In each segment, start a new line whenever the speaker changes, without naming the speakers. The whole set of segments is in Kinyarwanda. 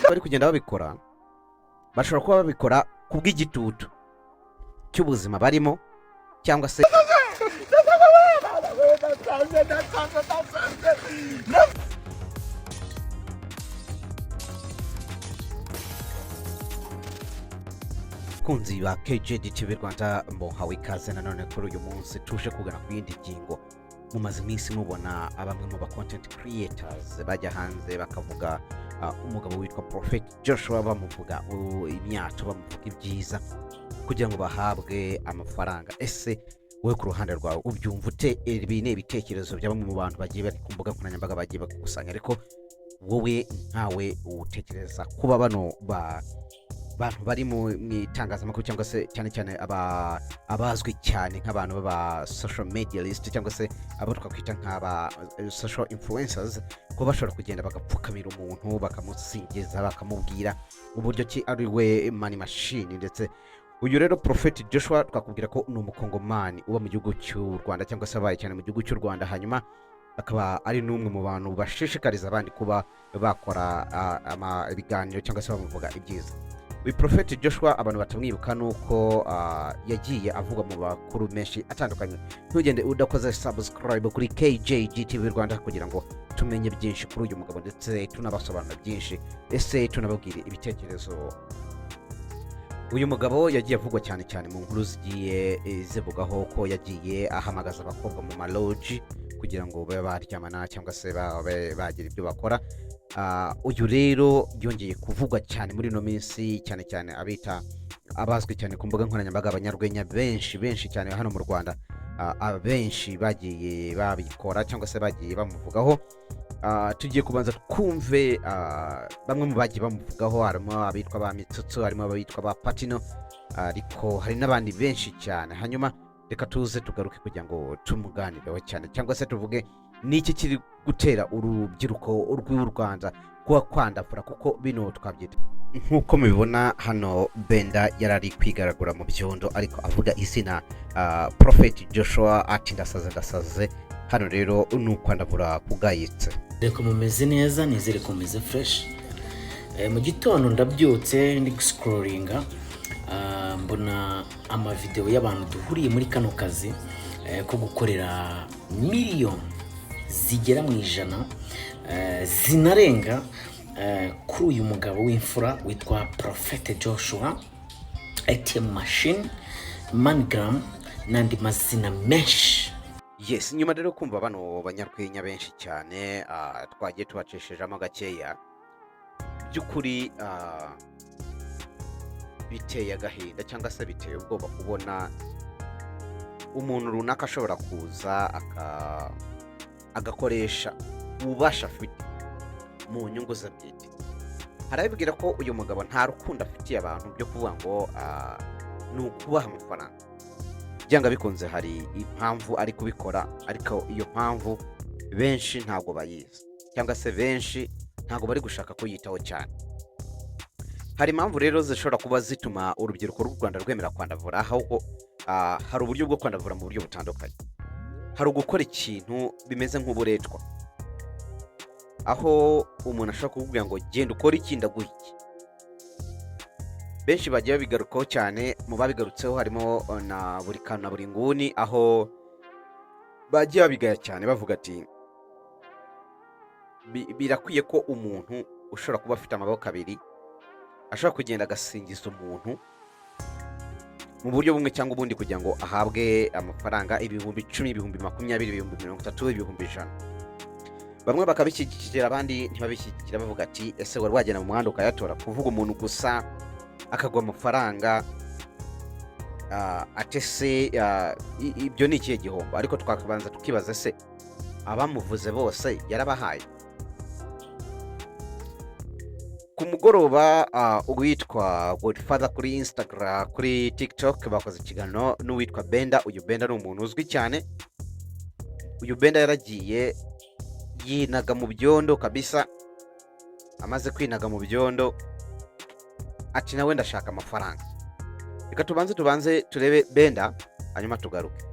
bari kugenda babikora bashobora kuba babikora kubw'igitutu cy'ubuzima barimo cyangwa se kunzi ba KJD TV Rwanda muhawe ikaze nanone kuri uyu munsi tuje kugana ku yindi ngingo. Mumaze iminsi mubona abamwe mu ba content creators bajya hanze bakavuga umugabo witwa Prophet Joshua bamuvuga imyato bamuvuga ibyiza kugira ngo bahabwe amafaranga. Ese wowe ku ruhande rwawe ubyumva ute? Ibi ni ibitekerezo bya bamwe mu bantu bagiye bari ku mbuga nkoranyambaga bagiye bakusanya, ariko wowe ntawe utekereza kuba bano bantu bari mu itangazamakuru cyangwa se cyane cyane abazwi cyane nk'abantu baba social medialist cyangwa se abo twakwita nk'aba social influencers, ko bashobora kugenda bagapfukamira umuntu bakamusingiza bakamubwira uburyo ki ari we money machine. Ndetse uyu rero Prophet Joshua twakubwira ko ni umukongomani uba mu gihugu cy'u Rwanda cyangwa se abaye cyane mu gihugu cy'u Rwanda, hanyuma akaba ari n'umwe mu bantu bashishikariza abandi kuba bakora ibiganiro cyangwa se bamuvuga ibyiza. Uyu Prophet Joshua abantu batamwibuka nuko yagiye avuga mu bakuru menshi atandukanye. Ntugende udakoze subscribe kuri KJD TV Rwanda kugira ngo tumenye byinshi kuri uyu mugabo ndetse tunabasobanura byinshi, ese tunababwire ibitekerezo. Uyu mugabo yagiye avugwa cyane cyane mu nkuru zigiye zivugaho ko yagiye ahamagaza abakobwa mu maloji kugira ngo babe baryamana cyangwa se bagira ibyo bakora. Uyu rero yongeye kuvugwa cyane muri no minsi, cyane cyane abita abazwi cyane ku mbuga nkoranyambaga abanyarwenya benshi cyane hano mu Rwanda. Abenshi bagiye babikora cyangwa se bagiye bamuvugaho. Tugiye kubanza twumve bamwe mu bagiye bamuvugaho, harimo abitwa ba Mitsutsu, harimo abitwa ba Patino, ariko hari n'abandi benshi cyane. Hanyuma reka tuze tugaruke kugira ngo tumuganireho cyane cyangwa se tuvuge niki kiri gutera urubyiruko rw'u Rwanda kuba kwandafura, kuko bino twabyita nk'uko mubibona hano. Benda yarari kwigaragura mu byondo ariko avuga izina Prophet Joshua ati ndasaze. Hano rero ni ukwandavura kugayitse.
Reko mumeze neza, nizere ko mumeze fresh. Mu gitondo ndabyutse ndi scrollinga mbona ama video y'abantu duhuriye muri kano kazi ko gukorera miliyoni zigera mu ijana zinarenga kuri uyu mugabo w'imfura witwa Prophet Joshua, ATM machine, MoneyGram n'andi mazina menshi.
Yes, nyuma rero kumva bano banyarwenya benshi cyane twagiye tubacishejemo gakeya, by'ukuri biteye agahinda cyangwa se biteye ubwoba kubona umuntu runaka ashobora kuza agakoresha ububasha afite mu nyungu ze bwite. Harabibwira ko uyu mugabo nta rukundo afitiye abantu byo kuvuga ngo ni ukubaha amafaranga. Byanga bikunze hari impamvu ari kubikora, ariko iyo mpamvu benshi ntago bayizi cyangwa se benshi ntago bari gushaka kuyitaho cyane. Hari impamvu rero zishobora kuba zituma urubyiruko rw'u Rwanda rwemera kwandavura, ahubwo hari uburyo bwo kwandavura mu buryo butandukanye. Hari ugukora ikintu bimeze nk'uburetwa, aho umuntu ashobora kukubwira ngo genda ukora iki ndaguha iki. Benshi bagiye babigarukaho cyane, mu babigarutseho harimo na buri kantu na buri nguni, aho bagiye babigaya cyane bavuga ati birakwiye ko umuntu ushobora kuba afite amaboko abiri ashobora kugenda agasingiza umuntu mu buryo bumwe cyangwa ubundi kugira ngo ahabwe amafaranga ibihumbi 10, ibihumbi 20, ibihumbi 30, ibihumbi 100. Bamwe bakabishyigikira abandi ntibabishyigikira bavuga ati ese wari wagenda mu muhanda ukayatora kuvuga umuntu gusa akagwa amafaranga atese ibyo ni ikihe gihombo? Ariko twakabanza tukibaza se abamuvuze bose yarabahaye? Ku mugoroba uwitwa Godfather kuri Instagram, kuri TikTok bakoze ikiganiro n'uwitwa Benda. Uyu Benda ni umuntu uzwi cyane. Uyu Benda yaragiye yinaga mu byondo kabisa. Amaze kwinaga mu byondo ati nawe ndashaka amafaranga. Reka tubanze turebe Benda hanyuma tugaruke.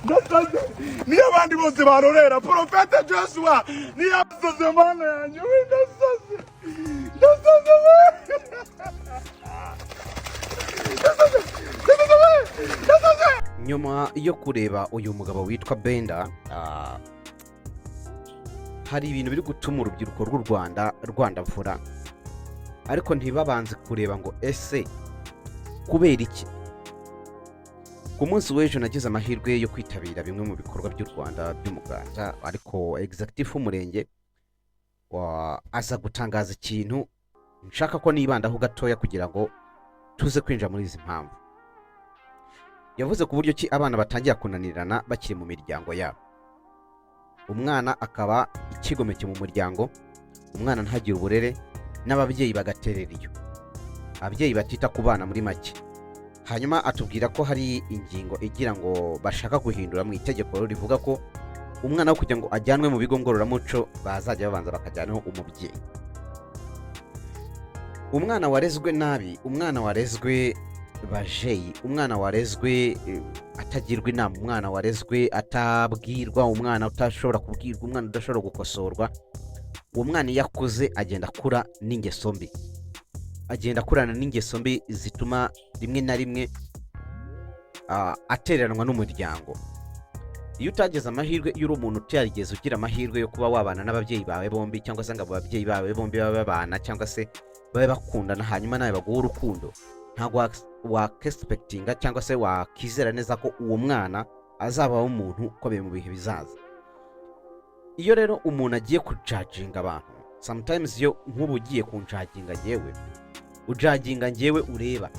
ndasaze niyo abandi bose barorera Prophet Joshua niyo asaze mana yanjye we ndasaze
nyuma yo kureba uyu mugabo witwa Benda, hari ibintu biri gutuma urubyiruko rw'u Rwanda rwandavura, ariko ntibabanze kureba ngo ese kubera iki. Ku munsi w'ejo nagize amahirwe yo kwitabira bimwe mu bikorwa by'u Rwanda by'umuganda, ariko executive w'umurenge aza gutangaza ikintu nshaka ko nibandaho gatoya kugira ngo tuze kwinjira muri izi mpamvu. Yavuze ku buryo ki abana batangira kunanirana bakiri mu miryango yabo, umwana akaba ikigomeke mu muryango, umwana ntagire uburere, n'ababyeyi bagaterera iyo, ababyeyi batita ku bana muri make. Hanyuma atubwira ko hari ingingo igira ngo bashaka guhindura mu itegeko rivuga ko umwana wo kugira ngo ajyanwe mu bigo ngororamuco bazajya babanza bakajyanaho umubyeyi. Umwana warezwe nabi, umwana warezwe bajeyi, umwana warezwe atagirwa inama, umwana warezwe atabwirwa, umwana utashobora kubwirwa, umwana udashobora gukosorwa, uwo mwana iyo akuze agenda akura n'ingeso mbi, agenda akurana n'ingeso mbi zituma rimwe na rimwe atereranwa n'umuryango. Iyo utageze amahirwe, iyo uri umuntu utarigeze ugira amahirwe yo kuba wabana n'ababyeyi bawe bombi, cyangwa se ngo ababyeyi bawe bombi babe babana cyangwa se babe bakundana hanyuma nawe baguha urukundo, ntabwo wakexpectinga cyangwa se wakizera neza ko uwo mwana azabaho umuntu ukomeye mu bihe bizaza. Iyo rero umuntu agiye kujaginga abantu, sometimes iyo nk'ubu ugiye kunjaginga njyewe, ujaginga njyewe ureba,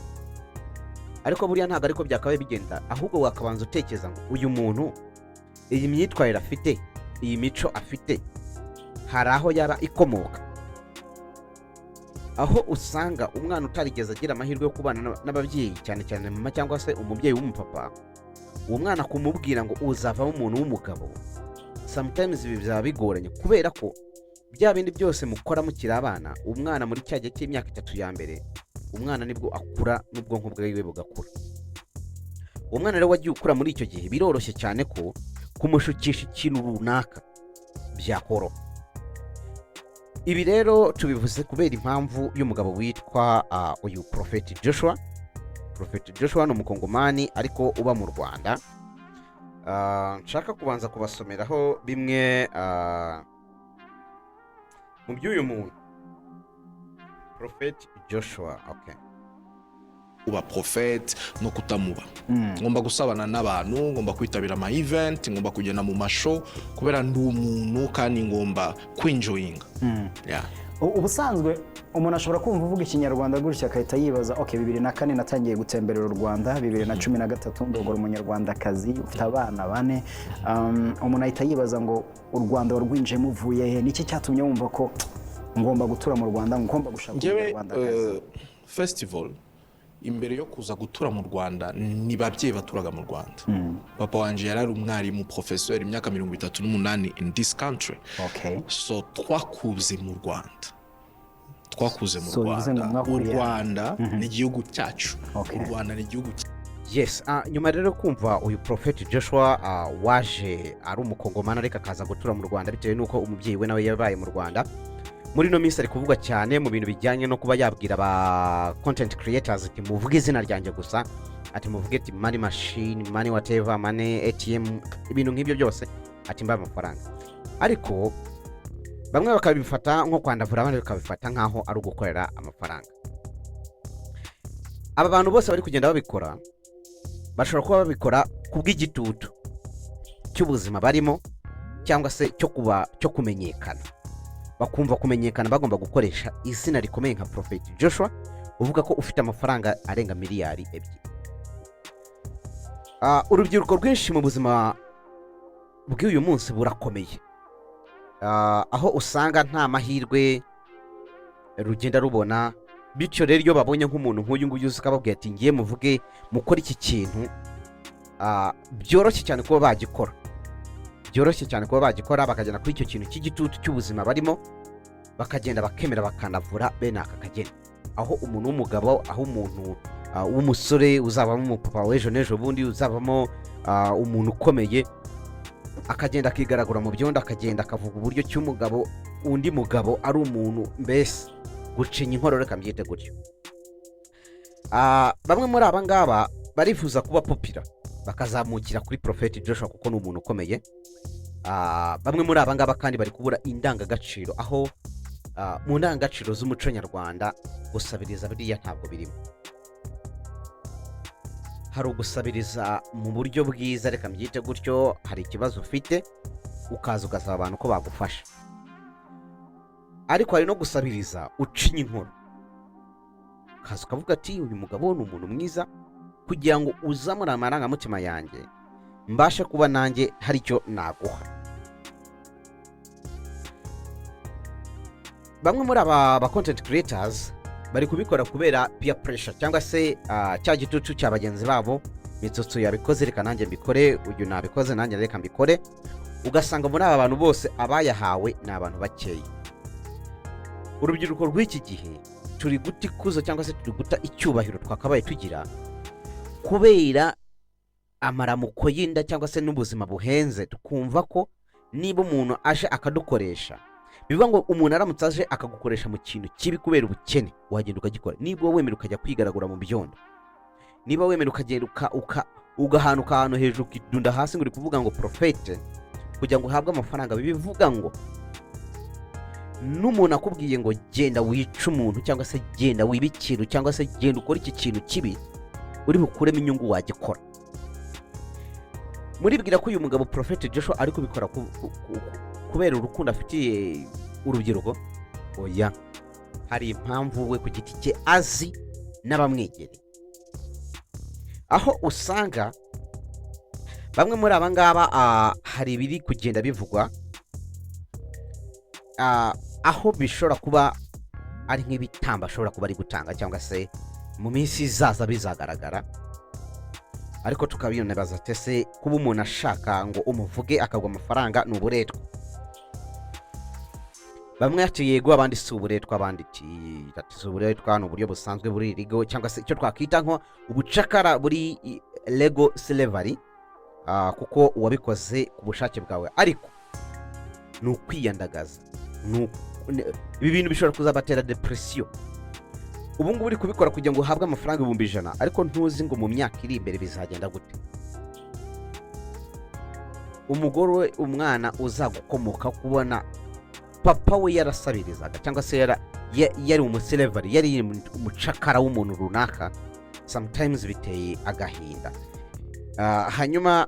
ariko buriya ntabwo ariko byakabaye bigenda, ahubwo wakabanza utekereza ngo uyu muntu iyi myitwarire afite, iyi mico afite, hari aho yaba ikomoka. Aho usanga umwana utarigeze agira amahirwe yo kubana n'ababyeyi, cyane cyane mama cyangwa se umubyeyi w'umupapa, uwo mwana kumubwira ngo uzavamo umuntu w'umugabo, sometimes ibi bizaba bigoranye, kubera ko bya bindi byose mukora mukiri abana, umwana muri cya gihe cy'imyaka 3 ya mbere, umwana nibwo akura n'ubwonko bwiwe bugakura. Uwo mwana rero wagiye ukura muri icyo gihe, biroroshye cyane ko kumushukisha ikintu runaka byakoroha. Ibi rero tubivuze kubera impamvu y'umugabo witwa uyu Prophet Joshua. Prophet Joshua ni umukongomani ariko uba mu Rwanda. Nshaka kubanza kubasomeraho bimwe mu by'uyu muntu Prophet Joshua. Okay.
Uba prophet no kutamuba. Ngomba gusabana n'abantu, ngomba kwitabira ama event, ngomba kugenda mu mashow kubera ndi umuntu kandi ngomba kwinjoyinga. Yeah.
Ubusanzwe umuntu ashobora kumva uvuga ikinyarwanda gutya akahita yibaza okay, 2004 natangiye gutemberera u Rwanda, 2013 ndogora umunyarwandakazi ufite abana 4. Umuntu ahita yibaza ngo u Rwanda warwinje muvuye he, niki cyatumye wumva ko ngomba gutura mu Rwanda, ngomba gushaka umunyarwandakazi?
Festival imbere yo kuza gutura mu Rwanda ni babyeyi baturaga mu Rwanda. Papa wanje yarari umwarimu professeur imyaka 38 in this country.
Okay.
So twakuze mu Rwanda. U Rwanda ni igihugu cyacu.
Okay.
U Rwanda ni igihugu
Yes, nyuma rero kumva uyu Prophet Joshua waje ari umukongomani ariko akaza gutura mu Rwanda bitewe nuko umubyeyi we nawe yabaye mu Rwanda. Muri no minsi ari kuvuga cyane mu bintu bijyanye no kuba yabwira aba content creators ati muvuge izina ryanjye gusa, ati muvuge ati money machine, money whatever, money ATM, ibintu nk'ibyo byose ati mba amafaranga. Ariko bamwe bakabifata nko kwandavura, abandi bakabifata nkaho ari ugukorera amafaranga. Aba bantu bose bari kugenda babikora bashobora kuba babikora kubw'igitutu cy'ubuzima barimo cyangwa se cyo kumenyekana. Bakumva kumenyekana bagomba gukoresha izina rikomeye nka Prophet Joshua uvuga ko ufite amafaranga arenga miliyari 2. Urubyiruko rwinshi mu buzima bw'uyu munsi burakomeye, aho usanga nta mahirwe rugenda rubona, bityo rero iyo babonye nk'umuntu nk'uyu nguyu ukababwira ati ngiye muvuge mukora iki kintu, byoroshye cyane kuba bagikora. Byoroshye cyane kuba bagikora bakagenda kuri icyo kintu cy'igitutu cy'ubuzima barimo, bakagenda bakemera bakanavura bene aka kageni. Aho umuntu w'umugabo, aho umuntu w'umusore, uzabamo umupapa w'ejo n'ejo bundi, uzabamo umuntu ukomeye, akagenda akigaragura mu byondo, akagenda akavuga uburyo cy'umugabo, undi mugabo ari umuntu mbese gucinya inkorora, reka mbyite gutyo. Bamwe muri aba ngaba barifuza kuba popira, bakazamukira kuri Prophet Joshua kuko ni umuntu ukomeye. Bamwe muri aba ngaba kandi bari kubura indangagaciro, aho mu ndangagaciro z'umuco nyarwanda gusabiriza biriya ntabwo birimo. Hari ugusabiriza mu buryo bwiza, reka mbyite gutyo, hari ikibazo ufite ukaza ugasaba abantu ko bagufasha, ariko hari no gusabiriza ucinya inkoro, ukaza ukavuga ati uyu mugabo ni umuntu mwiza, kugira ngo uzamure amarangamutima yanjye, mbashe kuba nanjye hari icyo naguha. Bamwe muri aba content creators bari kubikora kubera peer pressure, cyangwa se cya gitutu cya bagenzi babo. Mitsutsu yabikoze, reka nanjye mbikore, uyu nabikoze nanjye reka mbikore. Ugasanga muri aba bantu bose abayahawe ni abantu bakeya. Urubyiruko rw'iki gihe turi guta ikuzo, cyangwa se turi guta icyubahiro twakabaye tugira kubera amaramuko y'inda, cyangwa se n'ubuzima buhenze. Tukumva ko niba umuntu aje akadukoresha, bivuga ngo umuntu aramutse aje akagukoresha mu kintu kibi kubera ubukene, wagenda ukagikora. Niba wemera ukajya kwigaragura mu byondo, niba wemera ukagenda ugahanuka ahantu hejuru ukidunda hasi ngo uri kuvuga ngo Prophet kugira ngo uhabwe amafaranga, bivuga ngo n'umuntu akubwiye ngo genda wica umuntu, cyangwa se genda wiba ikintu, cyangwa se genda ukora iki kintu kibi, uri bukuremo inyungu wagikora. Muribwira ko uyu mugabo Prophet Joshua ari kubikora kubera urukundo afitiye urubyiruko? Oya, hari impamvu we ku giti cye azi n'abamwegereye, aho usanga bamwe muri aba ngaba hari ibiri kugenda bivugwa, aho bishobora kuba ari nk'ibitamba ashobora kuba ari gutanga, cyangwa se mu minsi izaza bizagaragara. Ariko tukabiyonebaza tese kuba umuntu ashaka ngo umuvuge akagwa amafaranga ni uburetwa. Bamwe ati yego, abandi si uburetwa, abandi ati si uburetwa, ni uburyo busanzwe buri legal, cyangwa se icyo twakwita nko ubucakara buri legal slavery, kuko uwabikoze ku bushake bwawe, ariko ni ukwiyandagaza. Ibi bintu bishobora kuzabatera depression. Ubu ngubu uri kubikora kugira ngo uhabwe amafaranga 100,000, ariko ntuzi ngo mu myaka iri imbere bizagenda gute. Umugore we, umwana uzagukomoka kubona papa we yarasabirizaga, cyangwa se yari umuslavery, yari umucakara w'umuntu runaka, sometimes biteye agahinda. Hanyuma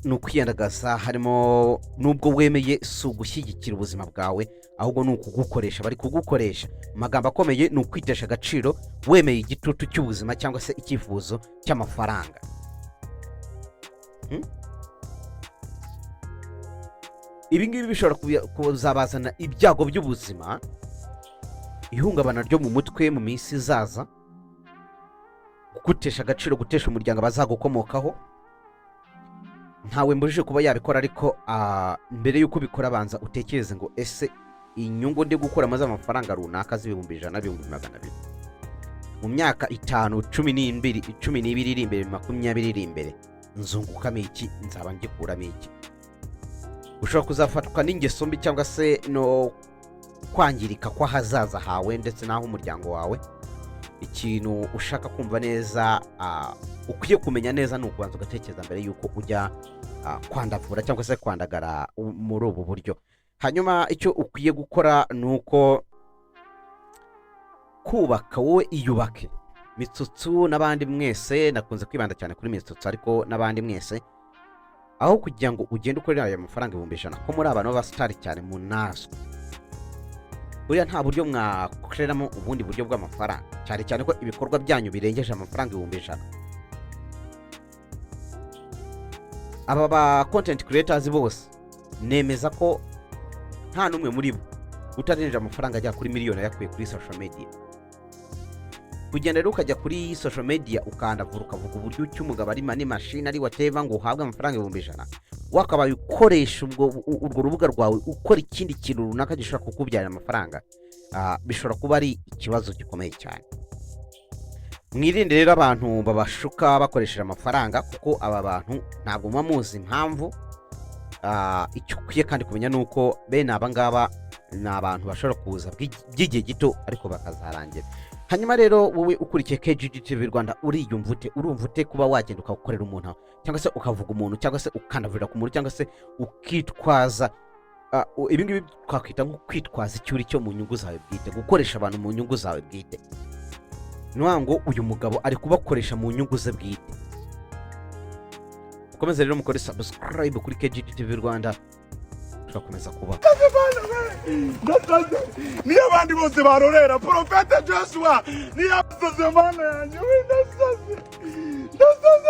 ni ukwiyandagaza, harimo nubwo wemeye si ugushyigikira ubuzima bwawe, ahubwo ni ukugukoresha. Bari kugukoresha mu magambo akomeye, ni ukwitesha agaciro, wemeye igitutu cy'ubuzima cyangwa se icyifuzo cy'amafaranga. Ibi ngibi bishobora kuzabazana ibyago by'ubuzima, ihungabana ryo mu mutwe mu minsi izaza, gutesha agaciro, gutesha umuryango bazagukomokaho. Ntawe mbujije kuba yabikora, ariko mbere y'uko ubikora banza utekereze ngo ese inyungu ndi gukora maze amafaranga runaka z'100,000, 200,000 mu myaka 5, 12, 12 iri imbere, 20 iri imbere, nzungukamo iki? Nzaba ngikuramo iki? Ushobora kuzafatwa n'ingeso mbi, cyangwa se no kwangirika kw'ahazaza hawe ndetse n'aho umuryango wawe. Ikintu ushaka kumva neza, ukwiye kumenya neza, ni ukubanza ugatekereza mbere y'uko ujya kwandavura cyangwa se kwandagara muri ubu buryo. Hanyuma icyo ukwiye gukora ni uko kubaka, wowe iyubake. Mitsutsu n'abandi mwese, nakunze kwibanda cyane kuri Mitsutsu, ariko n'abandi mwese, aho kugira ngo ugende ukorera aya mafaranga 100,000 ko muri abantu b'abasitari cyane mu naso, buriya nta buryo mwakoreramo ubundi buryo bw'amafaranga, cyane cyane ko ibikorwa byanyu birengeje amafaranga 100,000. Aba ba content creators bose nemeza ko nta numwe muri bo utarengeje amafaranga ajya kuri miliyoni yakuye kuri social media. Kugenda rero ukajya kuri social media ukandavura ukavuga uburyo cy'umugabo ari mani machine ari whatever ngo uhabwe amafaranga 100,000, wakabaye ukoresha urwo rubuga rwawe ukora ikindi kintu runaka gishobora kukubyarira amafaranga, bishobora kuba ari ikibazo gikomeye cyane. mwirinde rero abantu babashuka bakoresheje amafaranga, kuko aba bantu ntabwo muba muzi impamvu. Icyo ukwiye kandi kumenya ni uko bene aba ngaba ni abantu bashobora kuza by'igihe gito ariko bakazarangira. Hanyuma rero wowe ukurikiye KGGTV Rwanda uriyumva ute? Urumva ute kuba wagenda ukagukorera umuntu cyangwa se ukavuga umuntu cyangwa se ukanavura ku muntu cyangwa se ukitwaza ibi ngibi twakwita nko kwitwaza icyuri cyo mu nyungu zawe bwite, gukoresha abantu mu nyungu zawe bwite. Ngo uyu mugabo ari kubakoresha mu nyungu ze bwite. Mukomeze rero mukore subscribe kuri KGGTV Rwanda, turakomeza kuba
niyo abandi bose barorera Prophet Joshua niyo asaze mana yanjye ndasaze ndasaze